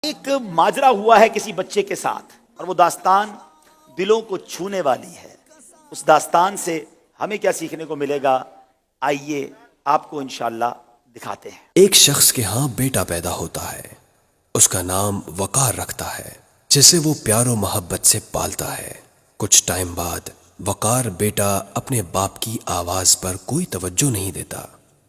ایک ماجرا ہوا ہے کسی بچے کے ساتھ اور وہ داستان دلوں کو چھونے والی ہے. اس داستان سے ہمیں کیا سیکھنے کو ملے گا، آئیے آپ کو انشاءاللہ دکھاتے ہیں. ایک شخص کے ہاں بیٹا پیدا ہوتا ہے. اس کا نام وقار رکھتا ہے، جسے وہ پیار و محبت سے پالتا ہے. کچھ ٹائم بعد وقار بیٹا اپنے باپ کی آواز پر کوئی توجہ نہیں دیتا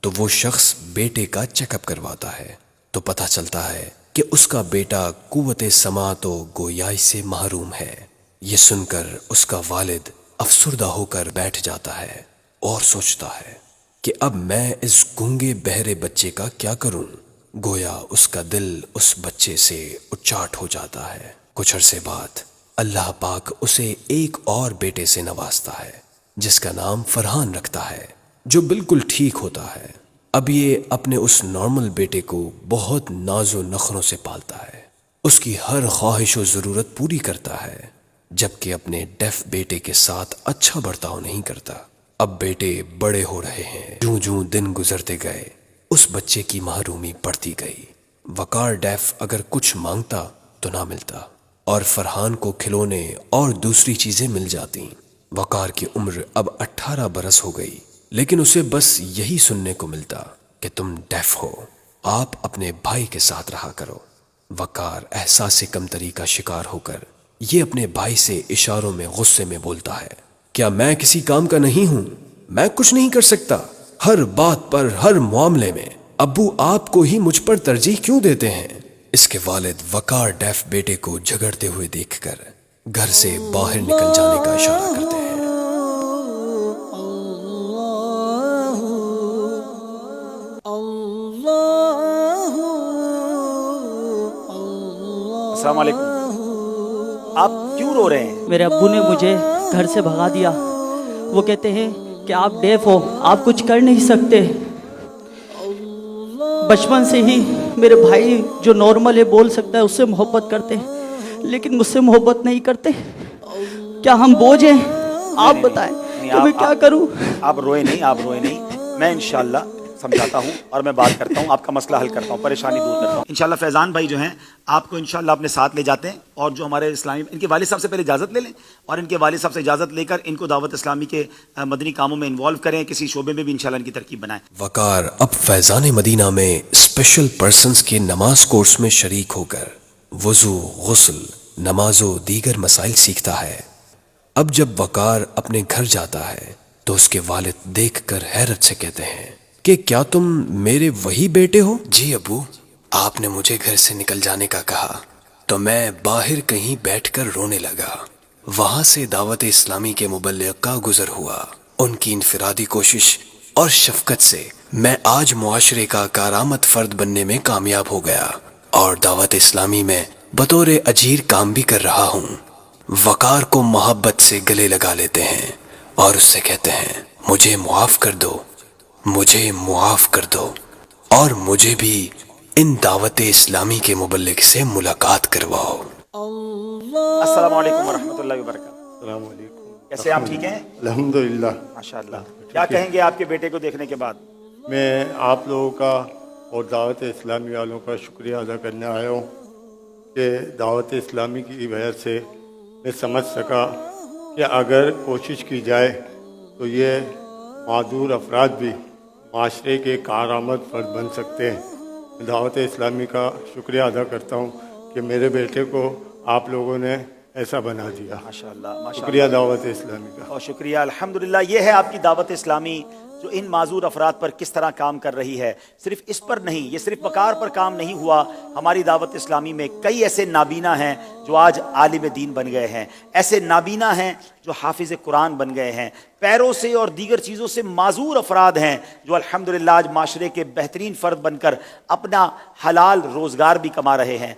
تو وہ شخص بیٹے کا چیک اپ کرواتا ہے تو پتہ چلتا ہے کہ اس کا بیٹا قوت سماعت و گویائی سے محروم ہے. یہ سن کر اس کا والد افسردہ ہو کر بیٹھ جاتا ہے اور سوچتا ہے کہ اب میں اس گونگے بہرے بچے کا کیا کروں. گویا اس کا دل اس بچے سے اچاٹ ہو جاتا ہے. کچھ عرصے بعد اللہ پاک اسے ایک اور بیٹے سے نوازتا ہے جس کا نام فرحان رکھتا ہے، جو بالکل ٹھیک ہوتا ہے. اب یہ اپنے اس نارمل بیٹے کو بہت ناز و نخروں سے پالتا ہے، اس کی ہر خواہش و ضرورت پوری کرتا ہے، جبکہ اپنے ڈیف بیٹے کے ساتھ اچھا برتاؤ نہیں کرتا. اب بیٹے بڑے ہو رہے ہیں. جوں جوں دن گزرتے گئے اس بچے کی محرومی بڑھتی گئی. وقار ڈیف اگر کچھ مانگتا تو نہ ملتا اور فرحان کو کھلونے اور دوسری چیزیں مل جاتی. وقار کی عمر اب 18 برس ہو گئی، لیکن اسے بس یہی سننے کو ملتا کہ تم ڈیف ہو، آپ اپنے بھائی کے ساتھ رہا کرو. وقار احساس کمتری کا شکار ہو کر یہ اپنے بھائی سے اشاروں میں غصے میں بولتا ہے، کیا میں کسی کام کا نہیں ہوں؟ میں کچھ نہیں کر سکتا؟ ہر بات پر، ہر معاملے میں ابو آپ کو ہی مجھ پر ترجیح کیوں دیتے ہیں؟ اس کے والد وقار ڈیف بیٹے کو جھگڑتے ہوئے دیکھ کر گھر سے باہر نکل جانے کا اشارہ کرتے ہیں. السلام علیکم. آپ کیوں رو رہے ہیں؟ میرے ابو نے مجھے گھر سے بھگا دیا. وہ کہتے ہیں کہ آپ ڈیف ہو، آپ کچھ کر نہیں سکتے. بچپن سے ہی میرے بھائی جو نارمل ہے، بول سکتا ہے، اس سے محبت کرتے ہیں، لیکن مجھ سے محبت نہیں کرتے. کیا ہم بوجھ ہیں؟ آپ بتائیں کہ میں کیا کروں؟ آپ روئے نہیں، آپ روئے نہیں. میں انشاءاللہ سمجھاتا ہوں اور میں بات کرتا ہوں، آپ کا مسئلہ حل کرتا ہوں، پریشانی دور کرتا ہوں. انشاءاللہ فیضان بھائی جو ہیں آپ کو انشاءاللہ اپنے ساتھ لے جاتے ہیں، اور جو ہمارے اسلامی ان کے والد صاحب سے پہلے اجازت لے لیں اور ان کے والد صاحب سے اجازت لے کر ان کو دعوت اسلامی کے مدنی کاموں میں انوالو کریں، کسی شعبے میں بھی انشاءاللہ ان کی ترکیب بنائیں. وقار اب فیضان مدینہ میں اسپیشل پرسنز کے نماز کورس میں شریک ہو کر وضو، غسل، نماز و دیگر مسائل سیکھتا ہے. اب جب وقار اپنے گھر جاتا ہے تو اس کے والد دیکھ کر حیرت سے کہتے ہیں کہ کیا تم میرے وہی بیٹے ہو؟ جی ابو، آپ نے مجھے گھر سے نکل جانے کا کہا تو میں باہر کہیں بیٹھ کر رونے لگا. وہاں سے دعوت اسلامی کے مبلغ کا گزر ہوا. ان کی انفرادی کوشش اور شفقت سے میں آج معاشرے کا کارآمد فرد بننے میں کامیاب ہو گیا اور دعوت اسلامی میں بطور اجیر کام بھی کر رہا ہوں. وقار کو محبت سے گلے لگا لیتے ہیں اور اس سے کہتے ہیں، مجھے معاف کر دو، مجھے معاف کر دو اور مجھے بھی ان دعوت اسلامی کے مبلغ سے ملاقات کرواؤ. السلام علیکم ورحمۃ اللہ وبرکاتہ. السلام علیکم. کیسے آپ ٹھیک ہیں؟ الحمدللہ. ماشاءاللہ. کیا کہیں گے آپ کے بیٹے کو دیکھنے کے بعد؟ میں آپ لوگوں کا اور دعوت اسلامی والوں کا شکریہ ادا کرنے آیا ہوں کہ دعوت اسلامی کی وجہ سے میں سمجھ سکا کہ اگر کوشش کی جائے تو یہ معذور افراد بھی معاشرے کے کارآمد فرد بن سکتے ہیں. دعوت اسلامی کا شکریہ ادا کرتا ہوں کہ میرے بیٹے کو آپ لوگوں نے ایسا بنا دیا. ماشاءاللہ. شکریہ دعوت اسلامی کا. اور شکریہ. الحمدللہ. یہ ہے آپ کی دعوت اسلامی جو ان معذور افراد پر کس طرح کام کر رہی ہے. صرف اس پر نہیں، یہ صرف وقار پر کام نہیں ہوا. ہماری دعوت اسلامی میں کئی ایسے نابینا ہیں جو آج عالم دین بن گئے ہیں، ایسے نابینا ہیں جو حافظ قرآن بن گئے ہیں، پیروں سے اور دیگر چیزوں سے معذور افراد ہیں جو الحمدللہ آج معاشرے کے بہترین فرد بن کر اپنا حلال روزگار بھی کما رہے ہیں.